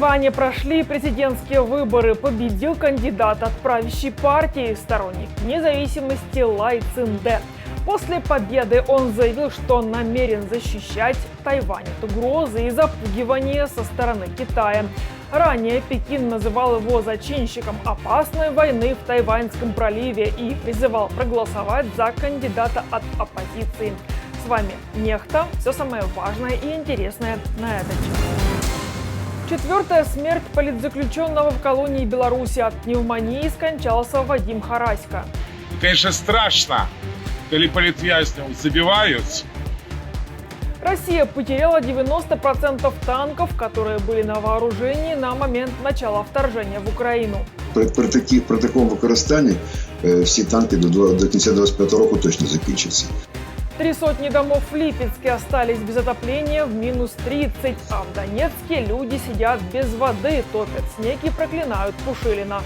Тайване прошли президентские выборы. Победил кандидат от правящей партии, сторонник независимости Лай Цзинде. После победы он заявил, что намерен защищать Тайвань от угрозы и запугивания со стороны Китая. Ранее Пекин называл его зачинщиком опасной войны в Тайваньском проливе и призывал проголосовать за кандидата от оппозиции. С вами Нехта. Все самое важное и интересное на этот час. Четвертая смерть политзаключенного в колонии Беларуси от пневмонии скончался Вадим Хараська. Конечно, страшно, когда политвязней забивают. Россия потеряла 90% танков, которые были на вооружении на момент начала вторжения в Україну. При такому використанні всі танки до кінця 25 року точно закінчаться. 300 домов в Липецке остались без отопления в минус 30, а в Донецке люди сидят без воды, топят снег и проклинают Пушилина.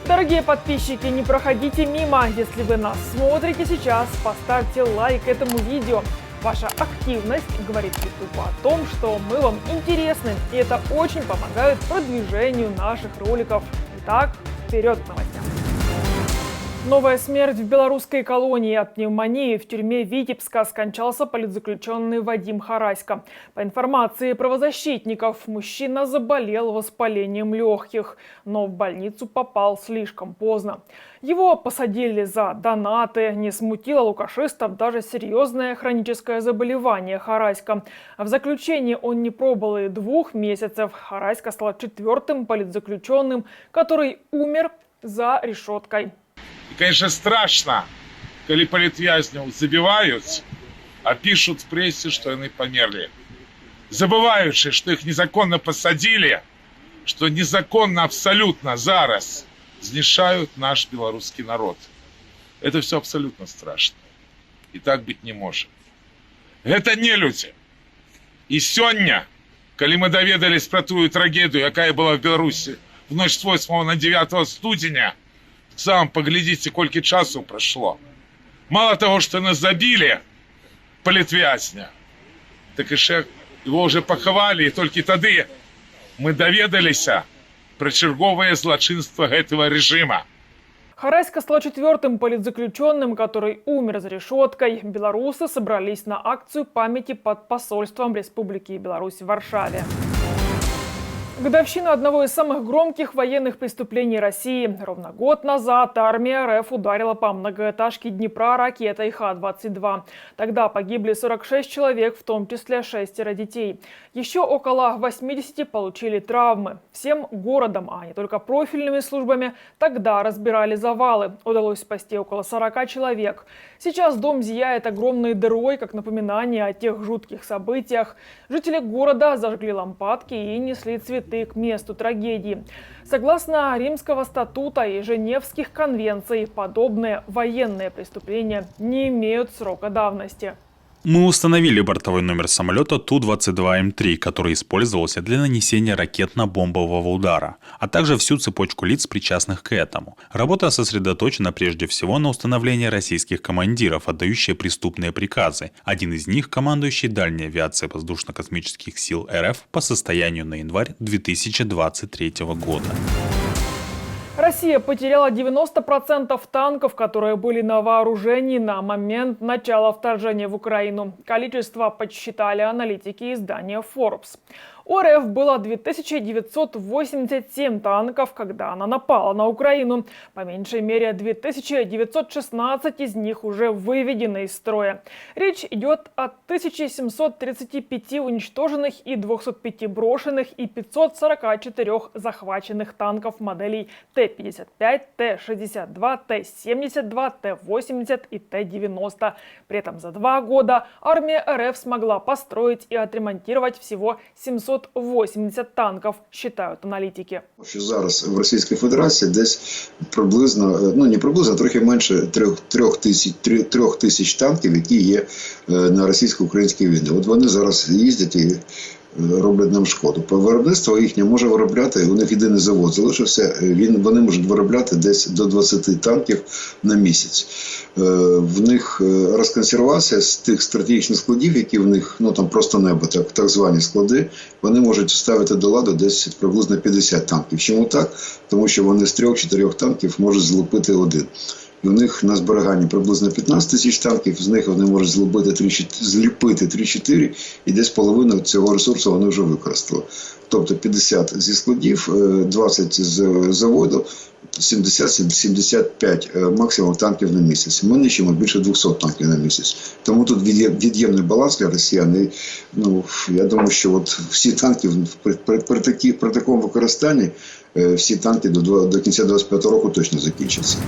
Дорогие подписчики, не проходите мимо. Если вы нас смотрите сейчас, поставьте лайк этому видео. Ваша активность говорит YouTube о том, что мы вам интересны, и это очень помогает продвижению наших роликов. Итак, вперед к новостям. Новая смерть в белорусской колонии. От пневмонии в тюрьме Витебска скончался политзаключенный Вадим Хараська. По информации правозащитников, мужчина заболел воспалением легких, но в больницу попал слишком поздно. Его посадили за донаты. Не смутило лукашистов даже серьезное хроническое заболевание Хараська. В заключении он не пробыл и 2 месяцев. Хараська стал 4-м политзаключенным, который умер за решеткой. И, конечно, страшно, когда политвязней забивают, а пишут в прессе, что они померли. Забываючи, что их незаконно посадили, что незаконно абсолютно зараз знішают наш белорусский народ. Это все абсолютно страшно. И так быть не может. Это не люди. И сегодня, когда мы доведались про ту трагедию, какая была в Беларуси в ночь с 8 на 9 студеня, сам поглядите, сколько часу прошло. Мало того, что нас забили, политвязня, так еще его уже поховали, и только тогда мы доведались про черговое злочинство этого режима. Хараська стал 4-м политзаключенным, который умер за решеткой. Белорусы собрались на акцию памяти под посольством Республики Беларусь в Варшаве. Годовщину одного из самых громких военных преступлений России. Ровно год назад армия РФ ударила по многоэтажке Днепра ракетой Х-22. Тогда погибли 46 человек, в том числе 6 детей. Еще около 80 получили травмы. Всем городом, а не только профильными службами, тогда разбирали завалы. Удалось спасти около 40 человек. Сейчас дом зияет огромной дырой, как напоминание о тех жутких событиях. Жители города зажгли лампадки и несли цветы к месту трагедии. Согласно Римского статута и Женевских конвенций, подобные военные преступления не имеют срока давности. Мы установили бортовой номер самолета Ту-22М3, который использовался для нанесения ракетно-бомбового удара, а также всю цепочку лиц, причастных к этому. Работа сосредоточена прежде всего на установлении российских командиров, отдающие преступные приказы. Один из них – командующий дальней авиацией воздушно-космических сил РФ по состоянию на январь 2023 года. Россия потеряла 90% танков, которые были на вооружении на момент начала вторжения в Украину. Количество подсчитали аналитики издания Forbes. У РФ было 2987 танков, когда она напала на Украину. По меньшей мере 2916 из них уже выведены из строя. Речь идет о 1735 уничтоженных и 205 брошенных и 544 захваченных танков моделей Т-55, Т-62, Т-72, Т-80 и Т-90. При этом за 2 года армия РФ смогла построить и отремонтировать всего 780 танків, считають аналітики. Що зараз в Російській Федерації десь приблизно, не приблизно, а трохи менше 3 тисяч танків, які є на російсько-українській війні. От вони зараз їздять і роблять нам шкоду. Виробництво їхнє може виробляти, у них єдиний завод залишився, вони можуть виробляти десь до 20 танків на місяць. В них розконсервація з тих стратегічних складів, які в них, ну там просто небо, так звані склади, вони можуть ставити до ладу десь приблизно 50 танків. Чому так? Тому що вони з 3-4 танків можуть злупити один. І у них на зберіганні приблизно 15 тисяч танків, з них вони можуть зліпити 3-4, і десь половину цього ресурсу вони вже використали. Тобто 50 зі складів, 20 з заводу, 70-75 максимум танків на місяць. Ми нищимо більше 200 танків на місяць. Тому тут від'ємний баланс для росіян. І, ну, я думаю, що от всі танки при такому використанні, всі танки до кінця 2025 року точно закінчаться.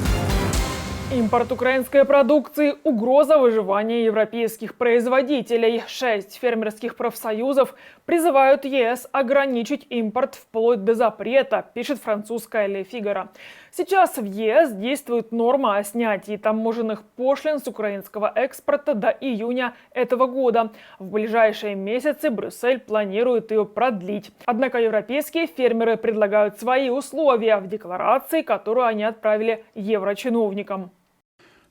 Импорт украинской продукции – угроза выживания европейских производителей. 6 фермерских профсоюзов призывают ЕС ограничить импорт вплоть до запрета, пишет французская Le Figaro. Сейчас в ЕС действует норма о снятии таможенных пошлин с украинского экспорта до июня этого года. В ближайшие месяцы Брюссель планирует ее продлить. Однако европейские фермеры предлагают свои условия в декларации, которую они отправили еврочиновникам.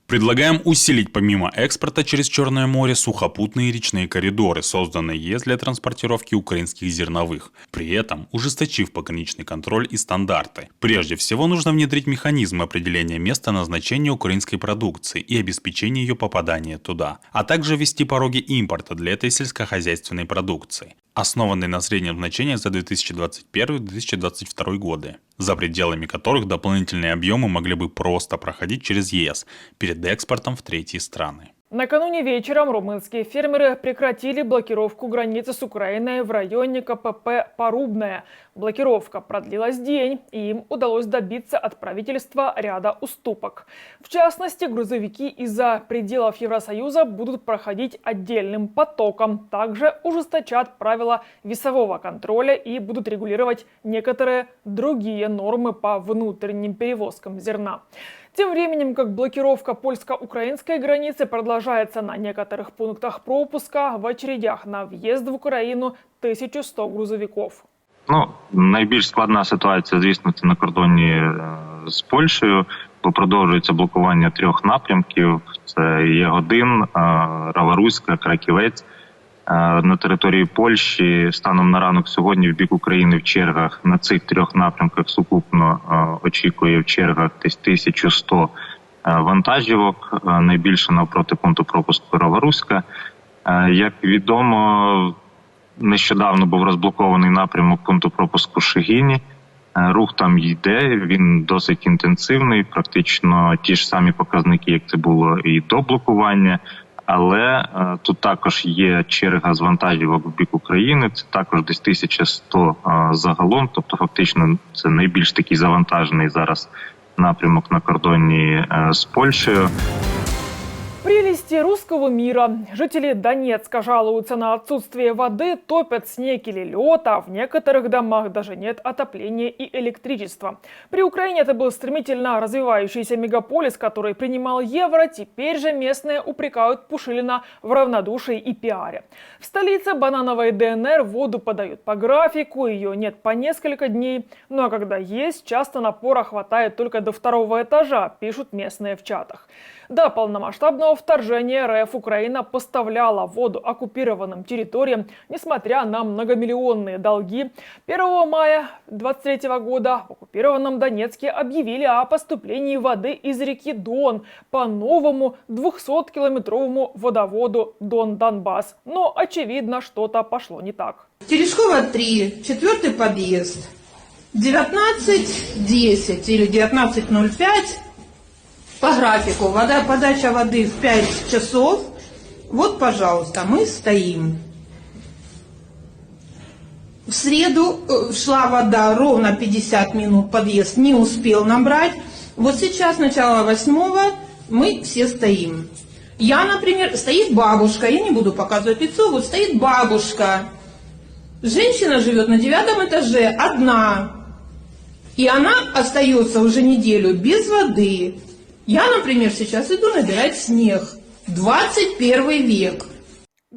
Предлагаем усилить помимо экспорта через Черное море сухопутные речные коридоры, созданные ЕС для транспортировки украинских зерновых, при этом ужесточив пограничный контроль и стандарты. Прежде всего нужно внедрить механизмы определения места назначения украинской продукции и обеспечения ее попадания туда, а также ввести пороги импорта для этой сельскохозяйственной продукции, основанные на среднем значении за 2021-2022 годы, за пределами которых дополнительные объемы могли бы просто проходить через ЕС перед экспортом в третьи страны. Накануне вечером румынские фермеры прекратили блокировку границы с Украиной в районе КПП Порубное. Блокировка продлилась день, и им удалось добиться от правительства ряда уступок. В частности, грузовики из-за пределов Евросоюза будут проходить отдельным потоком. Также ужесточат правила весового контроля и будут регулировать некоторые другие нормы по внутренним перевозкам зерна. Тем временем, как блокировка польско-украинской границы продолжается на некоторых пунктах пропуска, в очередях на въезд в Украину 1100 грузовиков. Найбільш складна ситуація, звісно, це на кордоні з Польщею, бо продовжується блокування 3 напрямків. Це Ягодин, Раваруська, Краківець. На території Польщі станом на ранок сьогодні в бік України в чергах на цих 3 напрямках сукупно очікує в чергах десь 1100 вантажівок, найбільше навпроти пункту пропуску Раваруська. Як відомо, нещодавно був розблокований напрямок пункту пропуску Шегині. Рух там йде, він досить інтенсивний, практично ті ж самі показники, як це було і до блокування. Але тут також є черга з вантажівок в бік України, це також десь 1100 загалом, тобто фактично це найбільш такий завантажений зараз напрямок на кордоні з Польщею. Прелести русского мира. Жители Донецка жалуются на отсутствие воды, топят снег или лед, а в некоторых домах даже нет отопления и электричества. При Украине это был стремительно развивающийся мегаполис, который принимал евро. Теперь же местные упрекают Пушилина в равнодушии и пиаре. В столице банановой ДНР воду подают по графику, ее нет по несколько дней. Ну а когда есть, часто напора хватает только до 2-го этажа, пишут местные в чатах. До полномасштабного вторжения РФ Украина поставляла воду оккупированным территориям, несмотря на многомиллионные долги. 1 мая 2023 года в оккупированном Донецке объявили о поступлении воды из реки Дон по новому 200-километровому водоводу Дон-Донбасс. Но, очевидно, что-то пошло не так. Терешкова 3, 4-й подъезд, 19:10 или 19:05. По графику подача воды в 5 часов. Вот, пожалуйста, мы стоим. В среду шла вода ровно 50 минут, подъезд не успел набрать. Вот сейчас, начало 8-го, мы все стоим. Я, например, стоит бабушка, я не буду показывать лицо, вот стоит бабушка. Женщина живет на 9-м этаже, одна. И она остается уже неделю без воды. Я, например, сейчас иду набирать снег. 21 век.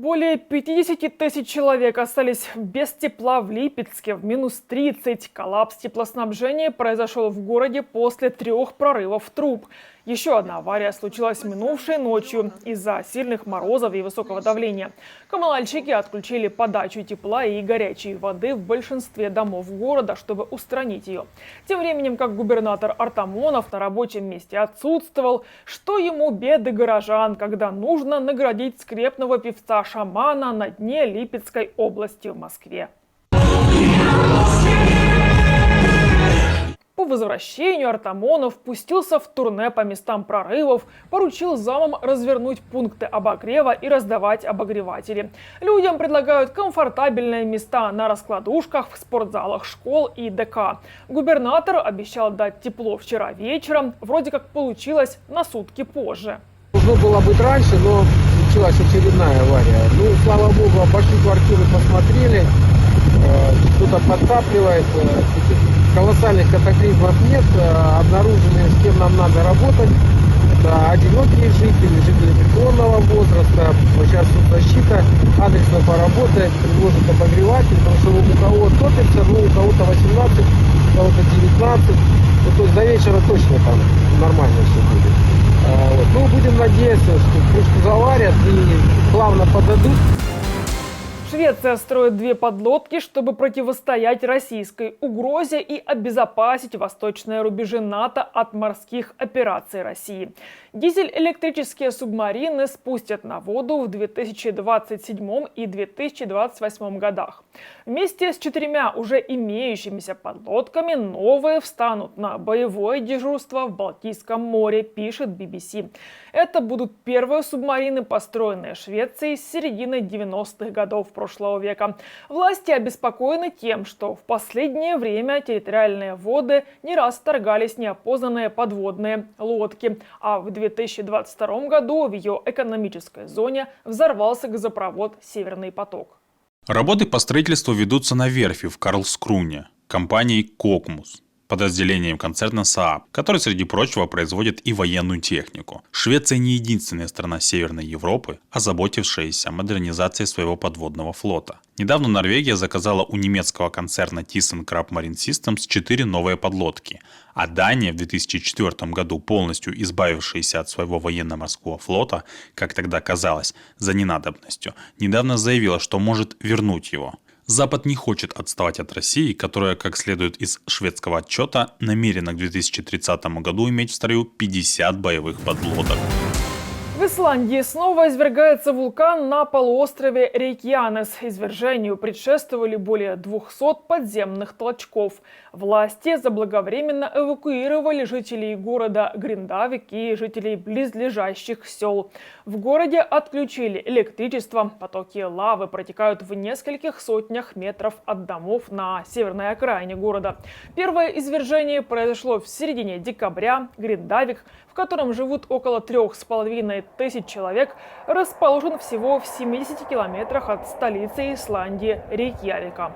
Более 50 тысяч человек остались без тепла в Липецке в минус 30. Коллапс теплоснабжения произошел в городе после 3 прорывов труб. Еще одна авария случилась минувшей ночью из-за сильных морозов и высокого давления. Коммунальщики отключили подачу тепла и горячей воды в большинстве домов города, чтобы устранить ее. Тем временем, как губернатор Артамонов на рабочем месте отсутствовал, что ему беды горожан, когда нужно наградить скрепного певца-шамана на дне Липецкой области в Москве. По возвращению Артамонов пустился в турне по местам прорывов, поручил замам развернуть пункты обогрева и раздавать обогреватели. Людям предлагают комфортабельные места на раскладушках в спортзалах школ и ДК. Губернатор обещал дать тепло вчера вечером, вроде как получилось на сутки позже. Должно было быть раньше, но случилась очередная авария. Ну, слава богу, обошли квартиры, посмотрели, кто-то подтапливает. Колоссальных катаклизмов нет, обнаружены, с кем нам надо работать. Это одинокие жители пенсионного возраста. Сейчас защита адресно поработает, предложит обогреватель, потому что у кого топится, ну, у кого-то 18, у кого-то 19. Ну, то есть до вечера точно там нормально все будет. Вот. Ну, будем надеяться, что крышку заварят и плавно подадут. Швеция строит 2 подлодки, чтобы противостоять российской угрозе и обезопасить восточные рубежи НАТО от морских операций России. Дизель-электрические субмарины спустят на воду в 2027 и 2028 годах. Вместе с 4 уже имеющимися подлодками новые встанут на боевое дежурство в Балтийском море, пишет BBC. Это будут первые субмарины, построенные Швецией с середины 90-х годов прошлого века. Власти обеспокоены тем, что в последнее время территориальные воды не раз вторгались неопознанные подводные лодки, а в 2022 году в ее экономической зоне взорвался газопровод «Северный поток». Работы по строительству ведутся на верфи в Карлскруне компанией «Кокмус», подразделением концерна Saab, который, среди прочего, производит и военную технику. Швеция не единственная страна Северной Европы, озаботившаяся модернизацией своего подводного флота. Недавно Норвегия заказала у немецкого концерна ThyssenKrupp Marine Systems 4 новые подлодки, а Дания в 2004 году, полностью избавившаяся от своего военно-морского флота, как тогда казалось, за ненадобностью, недавно заявила, что может вернуть его. Запад не хочет отставать от России, которая, как следует из шведского отчета, намерена к 2030 году иметь в строю 50 боевых подлодок. В Исландии снова извергается вулкан на полуострове Рейкьянес. Извержению предшествовали более 200 подземных толчков. Власти заблаговременно эвакуировали жителей города Гриндавик и жителей близлежащих сел. В городе отключили электричество. Потоки лавы протекают в нескольких сотнях метров от домов на северной окраине города. Первое извержение произошло в середине декабря. Гриндавик, в котором живут около 3500 человек, расположен всего в 70 километрах от столицы Исландии Рейкьявика.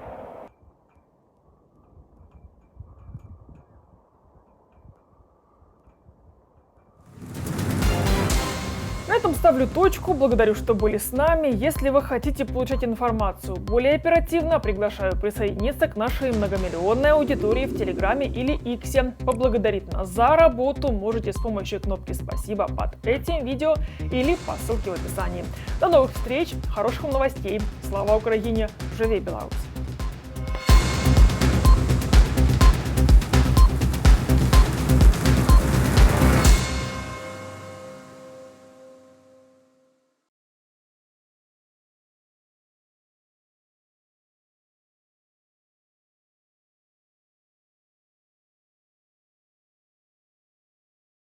На этом ставлю точку. Благодарю, что были с нами. Если вы хотите получать информацию более оперативно, приглашаю присоединиться к нашей многомиллионной аудитории в Телеграме или Иксе. Поблагодарить нас за работу можете с помощью кнопки «Спасибо» под этим видео или по ссылке в описании. До новых встреч, хороших вам новостей. Слава Украине! Живи Беларусь!